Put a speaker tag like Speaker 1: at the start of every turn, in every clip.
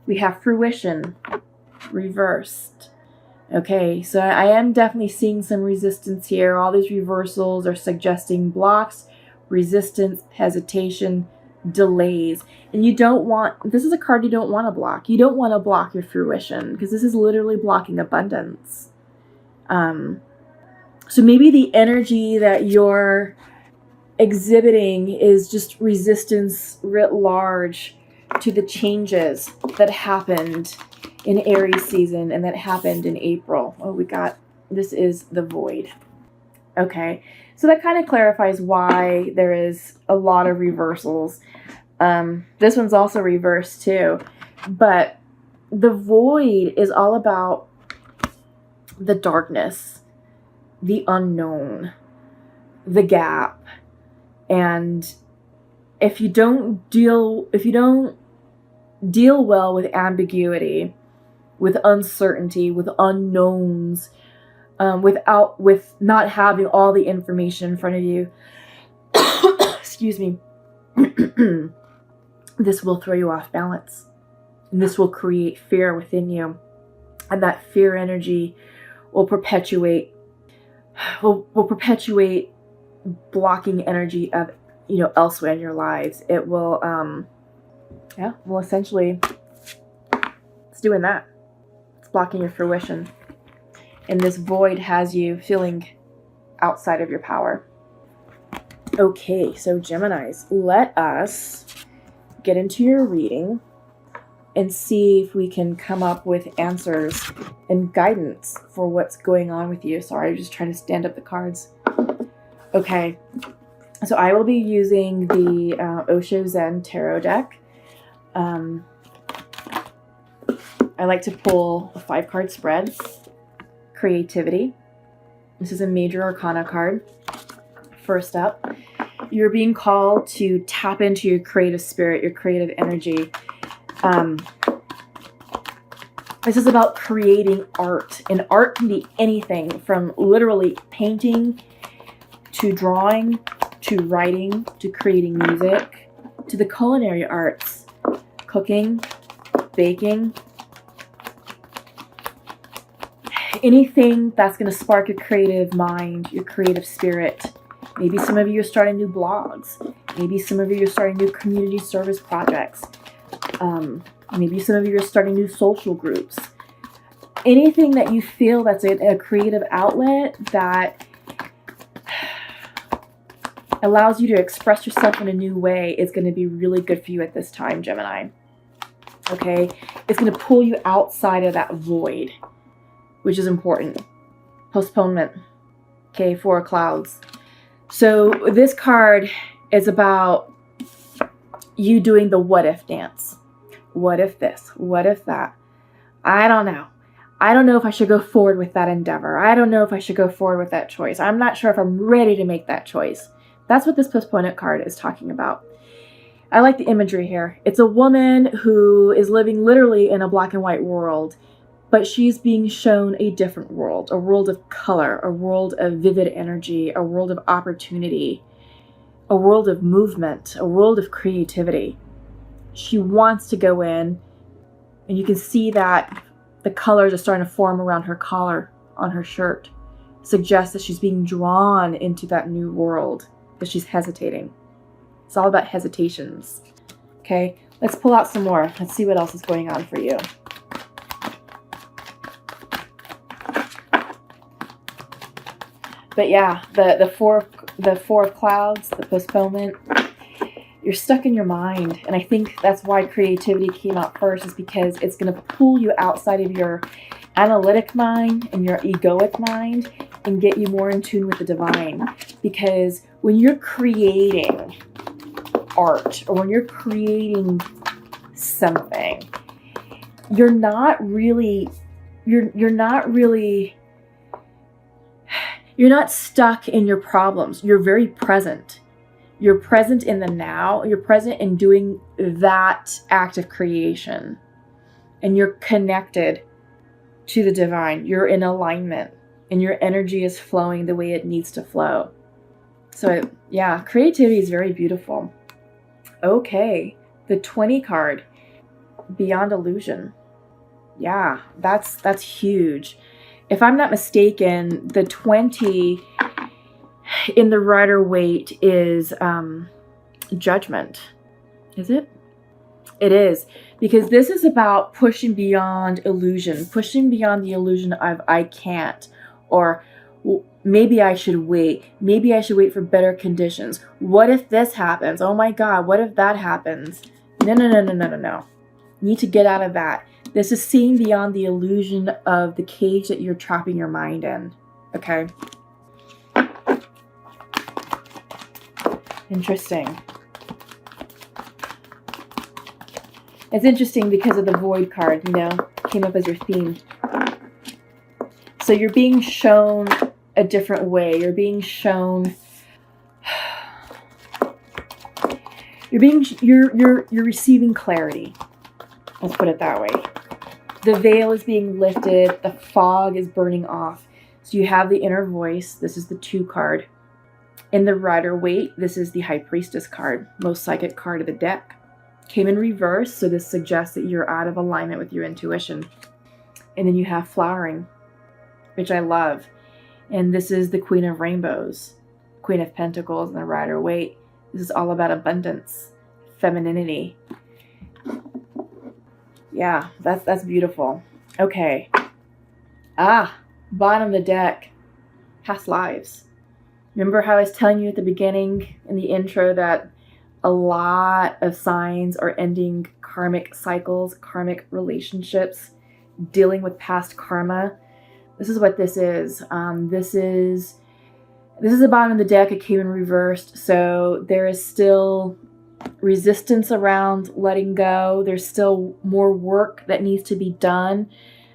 Speaker 1: We have fruition reversed. Okay, so I am definitely seeing some resistance here. All these reversals are suggesting blocks, resistance, hesitation, delays. And you don't want, this is a card you don't want to block. You don't want to block your fruition because this is literally blocking abundance. So maybe the energy that you're exhibiting is just resistance writ large to the changes that happened in Aries season and that happened in April. Oh, this is the void. Okay, so that kind of clarifies why there is a lot of reversals. This one's also reversed too, but the void is all about the darkness, the unknown, the gap. And if you don't deal well with ambiguity, with uncertainty, with unknowns, with not having all the information in front of you, excuse me, this will throw you off balance. And this will create fear within you. And that fear energy will perpetuate blocking energy of, elsewhere in your lives. It will, essentially, it's doing that. It's blocking your fruition. And this void has you feeling outside of your power. Okay, so Geminis, let us get into your reading and see if we can come up with answers and guidance for what's going on with you. Sorry, I'm just trying to stand up the cards. Okay, so I will be using the Osho Zen Tarot deck. I like to pull a 5-card spread. Creativity. This is a major arcana card. First up, you're being called to tap into your creative spirit, your creative energy. This is about creating art. And art can be anything from literally painting to drawing to writing to creating music to the culinary arts, cooking, baking. Anything that's going to spark your creative mind, your creative spirit. Maybe some of you are starting new blogs. Maybe some of you are starting new community service projects. Maybe some of you are starting new social groups. Anything that you feel that's a creative outlet that allows you to express yourself in a new way is going to be really good for you at this time, Gemini. Okay? It's going to pull you outside of that void, which is important. Postponement. Okay, 4 of Clouds. So this card is about you doing the what if dance. What if this? What if that? I don't know. I don't know if I should go forward with that endeavor. I don't know if I should go forward with that choice. I'm not sure if I'm ready to make that choice. That's what this postponement card is talking about. I like the imagery here. It's a woman who is living literally in a black and white world, but she's being shown a different world, a world of color, a world of vivid energy, a world of opportunity, a world of movement, a world of creativity. She wants to go in, and you can see that the colors are starting to form around her collar on her shirt. Suggests that she's being drawn into that new world, but she's hesitating. It's all about hesitations. Okay, let's pull out some more. Let's see what else is going on for you. But yeah, the four of Clouds, the postponement, you're stuck in your mind. And I think that's why creativity came out first, is because it's going to pull you outside of your analytic mind and your egoic mind and get you more in tune with the divine. Because when you're creating art or when you're creating something, you're not stuck in your problems. You're very present. You're present in the now. You're present in doing that act of creation. And you're connected to the divine. You're in alignment. And your energy is flowing the way it needs to flow. So, yeah, creativity is very beautiful. Okay, the 20 card. beyond illusion. Yeah, that's huge. If I'm not mistaken, the 20 in the Rider-Waite is judgment. Is it? It is, because this is about pushing beyond illusion, pushing beyond the illusion of I can't, or maybe I should wait. Maybe I should wait for better conditions. What if this happens? Oh my God, what if that happens? No, no, no, no, no, no, no. You need to get out of that. This is seeing beyond the illusion of the cage that you're trapping your mind in. Okay? Interesting. It's interesting because of the Void card, you know, came up as your theme. So you're being shown a different way. You're being shown. You're receiving clarity. Let's put it that way. The veil is being lifted. The fog is burning off. So you have the inner voice. This is the 2 card. In the Rider-Waite, this is the High Priestess card, most psychic card of the deck. Came in reverse, so this suggests that you're out of alignment with your intuition. And then you have flowering, which I love. And this is the Queen of Rainbows, Queen of Pentacles, and the Rider-Waite. This is all about abundance, femininity. Yeah, that's beautiful. Okay. Bottom of the deck, past lives. Remember how I was telling you at the beginning in the intro that a lot of signs are ending karmic cycles, karmic relationships, dealing with past karma. This is what this is. This is the bottom of the deck. It came in reversed. So there is still resistance around letting go. There's still more work that needs to be done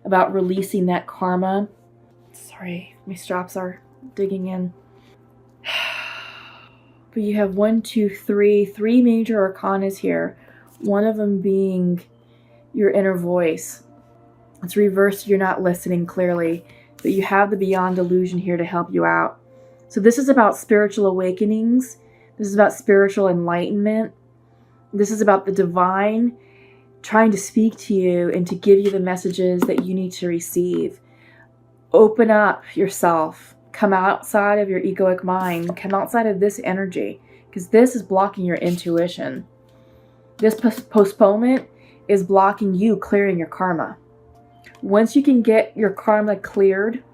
Speaker 1: about releasing that karma. Sorry, my straps are digging in. But you have 1, 2, 3 major arcanas here. One of them being your inner voice. It's reversed, you're not listening clearly, but you have the beyond illusion here to help you out. So this is about spiritual awakenings. This is about spiritual enlightenment. This is about the divine trying to speak to you and to give you the messages that you need to receive. Open up yourself. Come outside of your egoic mind. Come outside of this energy, because this is blocking your intuition. This postponement is blocking you clearing your karma. Once you can get your karma cleared,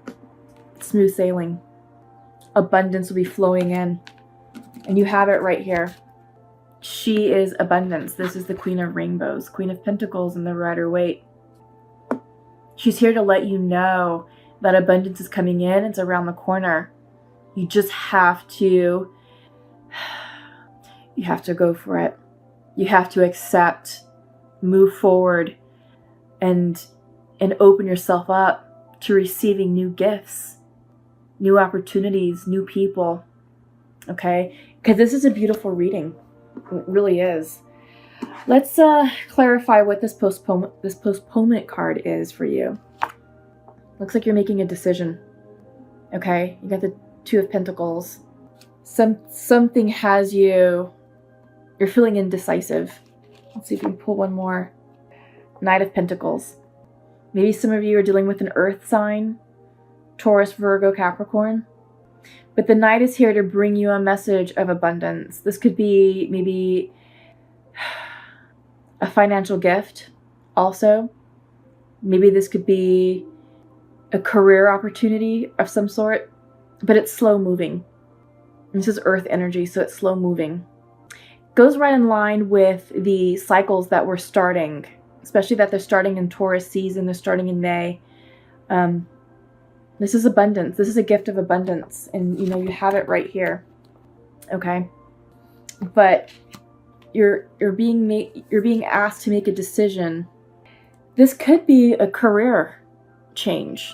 Speaker 1: smooth sailing. Abundance will be flowing in. And you have it right here. She is abundance. This is the Queen of Rainbows, Queen of Pentacles, and the Rider-Waite. She's here to let you know that abundance is coming in. It's around the corner. You just have to go for it. You have to accept, move forward, and open yourself up to receiving new gifts, new opportunities, new people. Okay? Because this is a beautiful reading. It really is. Let's clarify what this postponement card is for you. Looks like you're making a decision. Okay? You got the 2 of Pentacles. Something has you... You're feeling indecisive. Let's see if we can pull one more. Knight of Pentacles. Maybe some of you are dealing with an earth sign. Taurus, Virgo, Capricorn. But the Knight is here to bring you a message of abundance. This could be maybe a financial gift also. Maybe this could be a career opportunity of some sort, but it's slow moving. This is earth energy, so it's slow moving. Goes right in line with the cycles that we're starting, especially that they're starting in Taurus season, they're starting in May. This is abundance. This is a gift of abundance, and you have it right here. Okay? But you're being asked to make a decision. This could be a career change.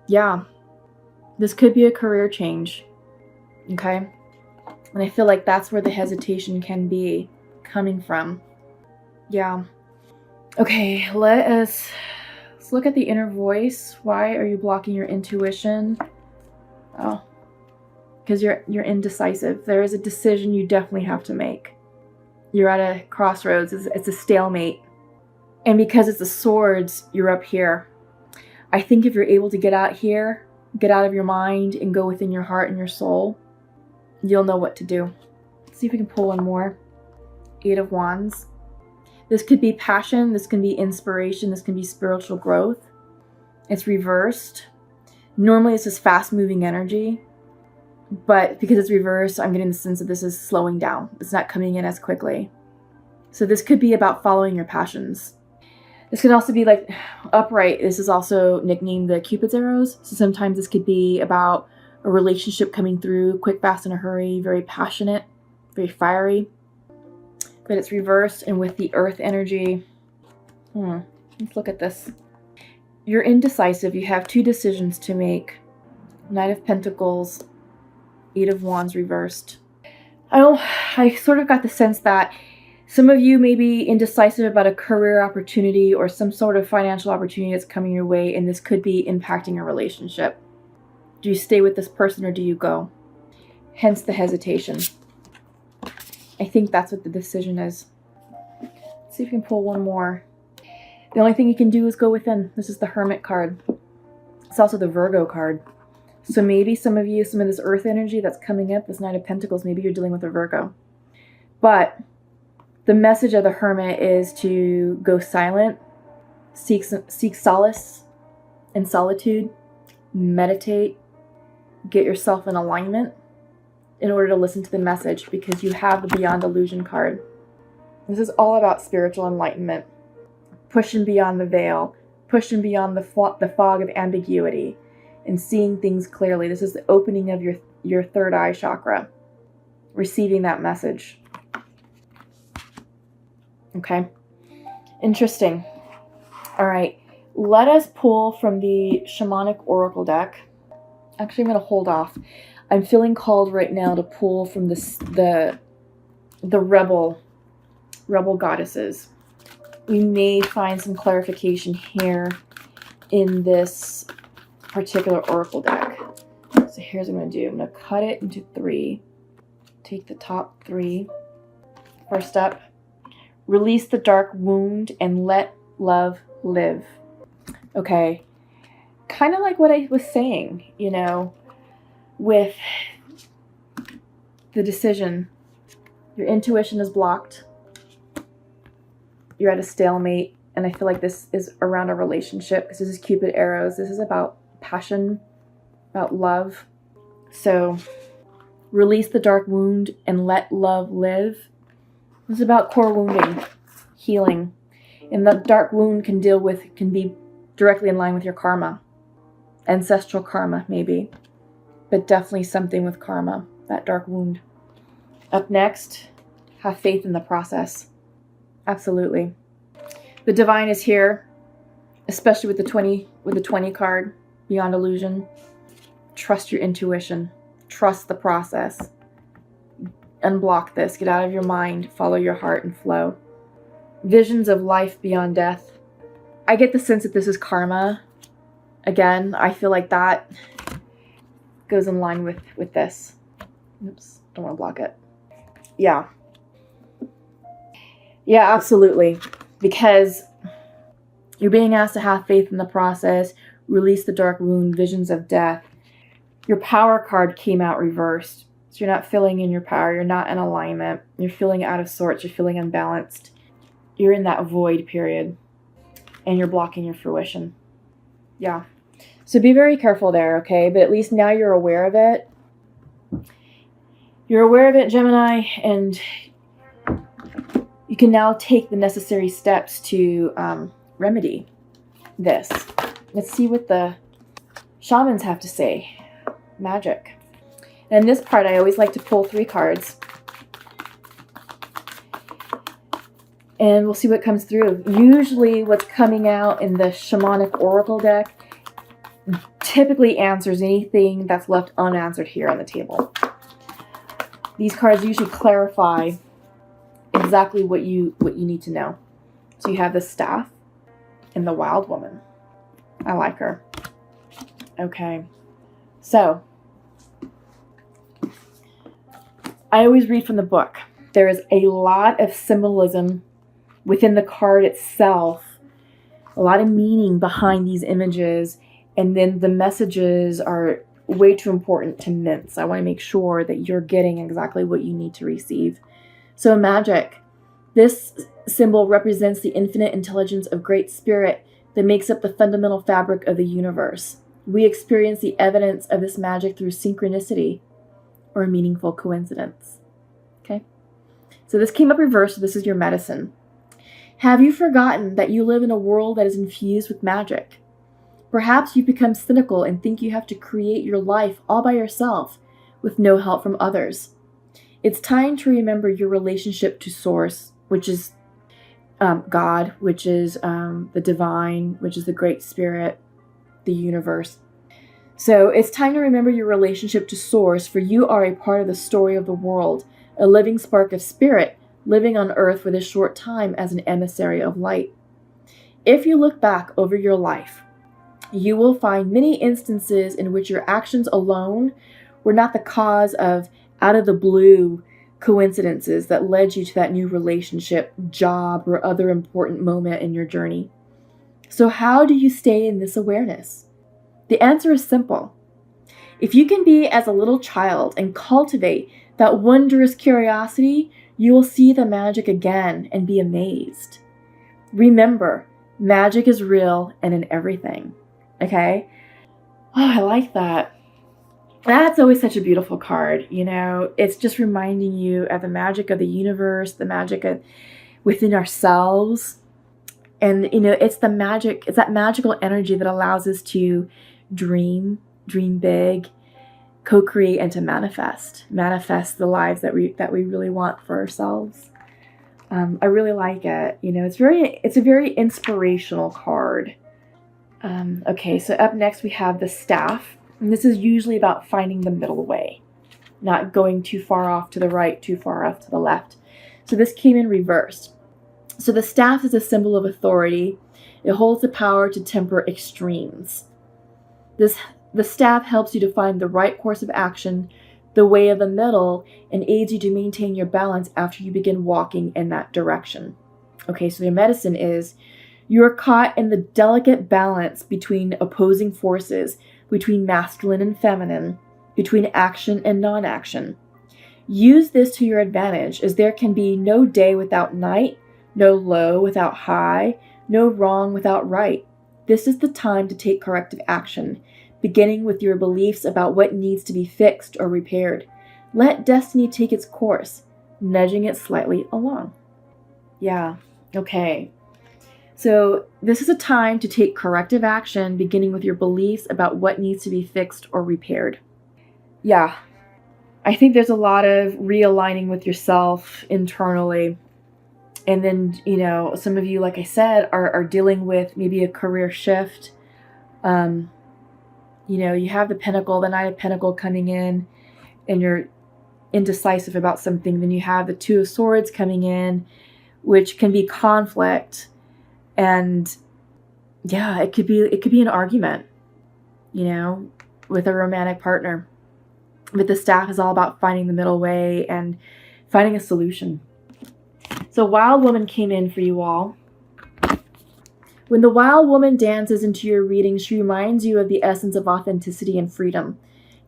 Speaker 1: Yeah. This could be a career change. Okay? And I feel like that's where the hesitation can be coming from. Yeah. Okay, let's look at the inner voice. Why are you blocking your intuition? Oh, because you're indecisive. There is a decision you definitely have to make. You're at a crossroads. It's a stalemate. And because it's the swords, you're up here. I think if you're able to get out here, get out of your mind and go within your heart and your soul, you'll know what to do. Let's see if we can pull one more. 8 of Wands. This could be passion. This can be inspiration. This can be spiritual growth. It's reversed. Normally this is fast-moving energy, but because it's reversed, I'm getting the sense that this is slowing down. It's not coming in as quickly. So this could be about following your passions. This could also be like upright. This is also nicknamed the Cupid's arrows. So sometimes this could be about a relationship coming through quick, fast, in a hurry, very passionate, very fiery. But it's reversed, and with the earth energy, let's look at this. You're indecisive. You have 2 decisions to make. Knight of Pentacles, 8 of Wands reversed. I sort of got the sense that some of you may be indecisive about a career opportunity or some sort of financial opportunity that's coming your way, and this could be impacting a relationship. Do you stay with this person or do you go? Hence the hesitation. I think that's what the decision is. Let's see if we can pull one more. The only thing you can do is go within. This is the Hermit card. It's also the Virgo card. So maybe some of you, some of this earth energy that's coming up, this Knight of Pentacles, maybe you're dealing with a Virgo. But the message of the Hermit is to go silent, seek solace in solitude, meditate, get yourself in alignment in order to listen to the message, because you have the Beyond Illusion card. This is all about spiritual enlightenment, pushing beyond the veil, pushing beyond the fog of ambiguity, and seeing things clearly. This is the opening of your third eye chakra, receiving that message. Okay, interesting. All right, let us pull from the Shamanic Oracle deck. Actually, I'm going to hold off. I'm feeling called right now to pull from the rebel goddesses. We may find some clarification here in this particular oracle deck. So here's what I'm going to do. I'm going to cut it into 3. Take the top 3. First up, release the dark wound and let love live. Okay. Kind of like what I was saying, you know, with the decision. Your intuition is blocked. You're at a stalemate. And I feel like this is around a relationship, because this is Cupid arrows. This is about passion, about love. So release the dark wound and let love live. This is about core wounding, healing. And the dark wound can be directly in line with your karma. Ancestral karma, maybe. But definitely something with karma, that dark wound. Up next, have faith in the process. Absolutely. The divine is here, especially with the 20 card, Beyond Illusion. Trust your intuition. Trust the process. Unblock this. Get out of your mind. Follow your heart and flow. Visions of life beyond death. I get the sense that this is karma. Again, I feel like that goes in line with this. Oops, don't want to block it. Yeah. Yeah, absolutely. Because you're being asked to have faith in the process, release the dark wound, visions of death. Your power card came out reversed. So you're not feeling in your power. You're not in alignment. You're feeling out of sorts. You're feeling unbalanced. You're in that void period. And you're blocking your fruition. Yeah. So be very careful there, okay? But at least now you're aware of it. You're aware of it, Gemini, and you can now take the necessary steps to remedy this. Let's see what the shamans have to say. Magic. And in this part, I always like to pull 3 cards. And we'll see what comes through. Usually what's coming out in the Shamanic Oracle deck typically answers anything that's left unanswered here on the table. These cards usually clarify exactly what you need to know. So you have the Staff and the Wild Woman. I like her. Okay. So I always read from the book. There is a lot of symbolism within the card itself a lot of meaning behind these images, and then the messages are way too important to mince. I want to make sure that you're getting exactly what you need to receive. So magic. This symbol represents the infinite intelligence of Great Spirit that makes up the fundamental fabric of the universe. We experience the evidence of this magic through synchronicity or meaningful coincidence. Okay? So this came up reversed, so this is your medicine. Have you forgotten that you live in a world that is infused with magic? Perhaps you've become cynical and think you have to create your life all by yourself with no help from others. It's time to remember your relationship to Source, which is God, which is the divine, which is the Great Spirit, the universe. So it's time to remember your relationship to Source, for you are a part of the story of the world, a living spark of spirit living on earth for this short time as an emissary of light. If you look back over your life, you will find many instances in which your actions alone were not the cause of out of the blue coincidences that led you to that new relationship, job, or other important moment in your journey. So how do you stay in this awareness? The answer is simple. If you can be as a little child and cultivate that wondrous curiosity, you will see the magic again and be amazed. Remember, magic is real and in everything. Okay? Oh, I like that. That's always such a beautiful card. You know, it's just reminding you of the magic of the universe, the magic of within ourselves. And, you know, it's the magic, it's that magical energy that allows us to dream big, co-create, and to manifest the lives that we really want for ourselves. I really like it. You know, it's a very inspirational card. Okay, so up next we have the staff. And this is usually about finding the middle way, not going too far off to the right, too far off to the left. So this came in reversed. So the staff is a symbol of authority. It holds the power to temper extremes. The staff helps you to find the right course of action, the way of the middle, and aids you to maintain your balance after you begin walking in that direction. Okay, so your medicine is you are caught in the delicate balance between opposing forces, between masculine and feminine, between action and non-action. Use this to your advantage, as there can be no day without night, no low without high, no wrong without right. This is the time to take corrective action, beginning with your beliefs about what needs to be fixed or repaired. Let destiny take its course, nudging it slightly along. Yeah, okay. So this is a time to take corrective action, beginning with your beliefs about what needs to be fixed or repaired. Yeah, I think there's a lot of realigning with yourself internally. And then, you know, some of you, like I said, are dealing with maybe a career shift. You know, you have the Pentacle, the Knight of Pentacle coming in, and you're indecisive about something. Then you have the Two of Swords coming in, which can be conflict. And yeah, it could be an argument, you know, with a romantic partner. But the staff is all about finding the middle way and finding a solution. So Wild Woman came in for you all. When the Wild Woman dances into your reading, she reminds you of the essence of authenticity and freedom.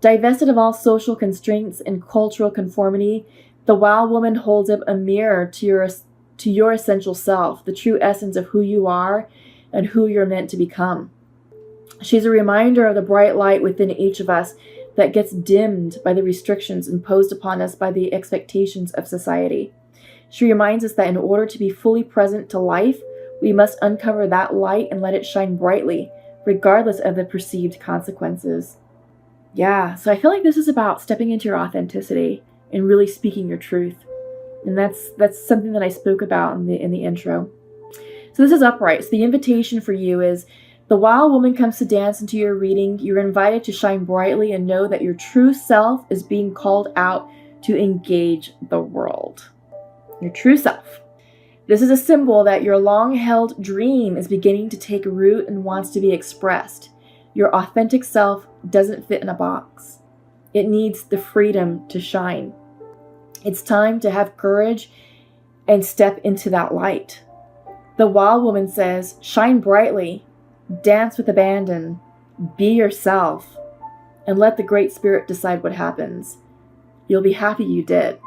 Speaker 1: Divested of all social constraints and cultural conformity, the Wild Woman holds up a mirror to your essential self, the true essence of who you are and who you're meant to become. She's a reminder of the bright light within each of us that gets dimmed by the restrictions imposed upon us by the expectations of society. She reminds us that in order to be fully present to life, we must uncover that light and let it shine brightly, regardless of the perceived consequences. Yeah, so I feel like this is about stepping into your authenticity and really speaking your truth. And that's something that I spoke about in the intro. So this is upright. So the invitation for you is the Wild Woman comes to dance into your reading. You're invited to shine brightly and know that your true self is being called out to engage the world. Your true self. This is a symbol that your long-held dream is beginning to take root and wants to be expressed. Your authentic self doesn't fit in a box. It needs the freedom to shine. It's time to have courage and step into that light. The wild woman says, shine brightly, dance with abandon, be yourself, and let the Great Spirit decide what happens. You'll be happy you did.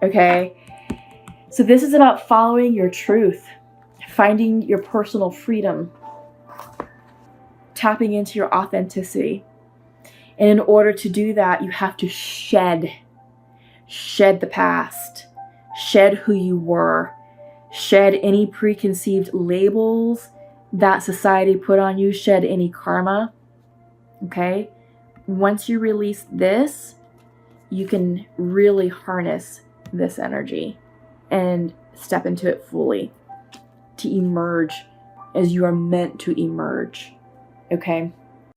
Speaker 1: Okay? So this is about following your truth, finding your personal freedom, tapping into your authenticity. And in order to do that, you have to shed the past, shed who you were, shed any preconceived labels that society put on you, shed any karma. Okay? Once you release this, you can really harness this energy and step into it fully to emerge as you are meant to emerge. Okay?